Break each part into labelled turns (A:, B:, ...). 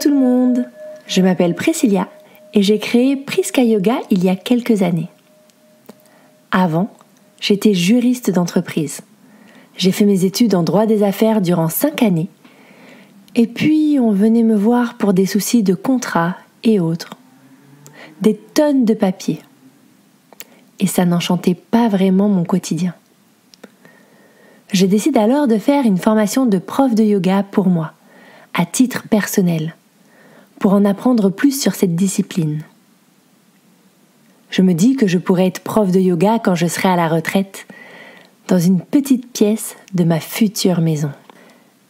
A: tout le monde, je m'appelle Priscilla et j'ai créé Prisca Yoga il y a quelques années. Avant, j'étais juriste d'entreprise. J'ai fait mes études en droit des affaires durant 5 années. Et puis, on venait me voir pour des soucis de contrat et autres. Des tonnes de papiers. Et ça n'enchantait pas vraiment mon quotidien. Je décide alors de faire une formation de prof de yoga pour moi, à titre personnel, pour en apprendre plus sur cette discipline. Je me dis que je pourrais être prof de yoga quand je serai à la retraite, dans une petite pièce de ma future maison.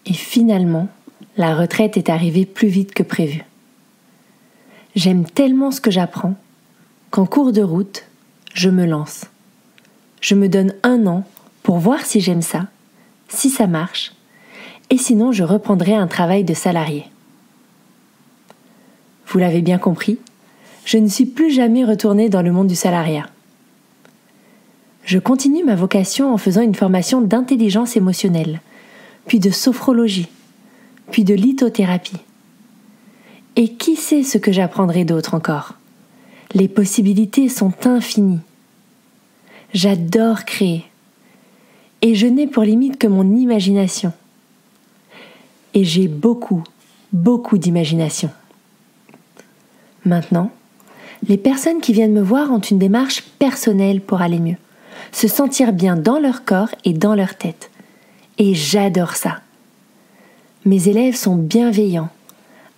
A: Et finalement, la retraite est arrivée plus vite que prévu. J'aime tellement ce que j'apprends qu'en cours de route, je me lance. Je me donne 1 an pour voir si j'aime ça, si ça marche, et sinon je reprendrai un travail de salarié. Vous l'avez bien compris, je ne suis plus jamais retournée dans le monde du salariat. Je continue ma vocation en faisant une formation d'intelligence émotionnelle, puis de sophrologie, puis de lithothérapie. Et qui sait ce que j'apprendrai d'autre encore ? Les possibilités sont infinies. J'adore créer. Et je n'ai pour limite que mon imagination. Et j'ai beaucoup d'imagination. Maintenant, les personnes qui viennent me voir ont une démarche personnelle pour aller mieux, se sentir bien dans leur corps et dans leur tête. Et j'adore ça. Mes élèves sont bienveillants,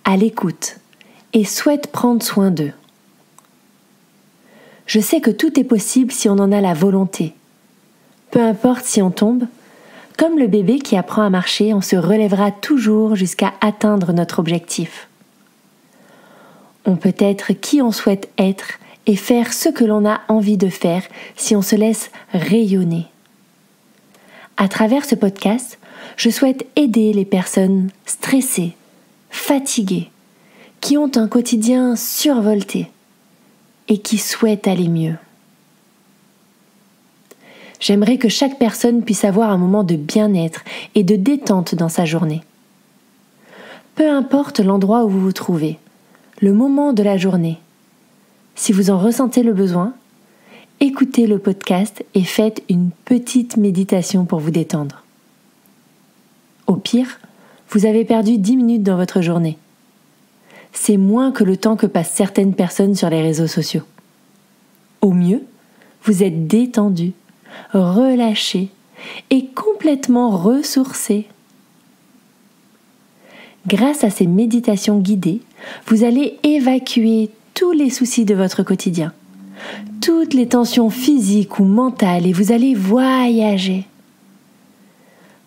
A: à l'écoute, et souhaitent prendre soin d'eux. Je sais que tout est possible si on en a la volonté. Peu importe si on tombe, comme le bébé qui apprend à marcher, on se relèvera toujours jusqu'à atteindre notre objectif. On peut être qui on souhaite être et faire ce que l'on a envie de faire si on se laisse rayonner. À travers ce podcast, je souhaite aider les personnes stressées, fatiguées, qui ont un quotidien survolté et qui souhaitent aller mieux. J'aimerais que chaque personne puisse avoir un moment de bien-être et de détente dans sa journée. Peu importe l'endroit où vous vous trouvez, le moment de la journée. Si vous en ressentez le besoin, écoutez le podcast et faites une petite méditation pour vous détendre. Au pire, vous avez perdu 10 minutes dans votre journée. C'est moins que le temps que passent certaines personnes sur les réseaux sociaux. Au mieux, vous êtes détendu, relâché et complètement ressourcé. Grâce à ces méditations guidées, vous allez évacuer tous les soucis de votre quotidien, toutes les tensions physiques ou mentales, et vous allez voyager.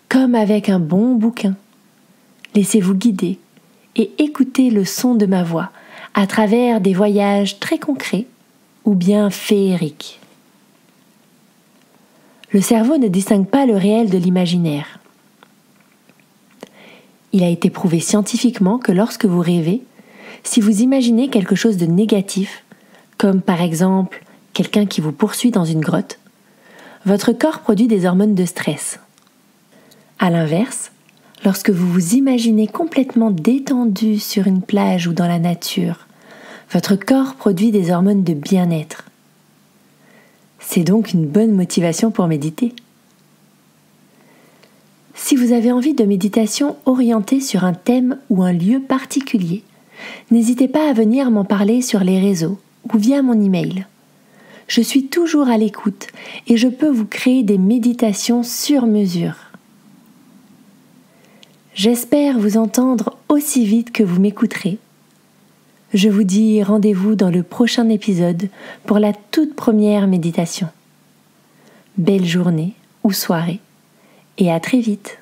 A: Comme avec un bon bouquin, laissez-vous guider et écoutez le son de ma voix à travers des voyages très concrets ou bien féeriques. Le cerveau ne distingue pas le réel de l'imaginaire. Il a été prouvé scientifiquement que lorsque vous rêvez, si vous imaginez quelque chose de négatif, comme par exemple quelqu'un qui vous poursuit dans une grotte, votre corps produit des hormones de stress. À l'inverse, lorsque vous vous imaginez complètement détendu sur une plage ou dans la nature, votre corps produit des hormones de bien-être. C'est donc une bonne motivation pour méditer. Si vous avez envie de méditation orientée sur un thème ou un lieu particulier, n'hésitez pas à venir m'en parler sur les réseaux ou via mon email. Je suis toujours à l'écoute et je peux vous créer des méditations sur mesure. J'espère vous entendre aussi vite que vous m'écouterez. Je vous dis rendez-vous dans le prochain épisode pour la toute première méditation. Belle journée ou soirée et à très vite.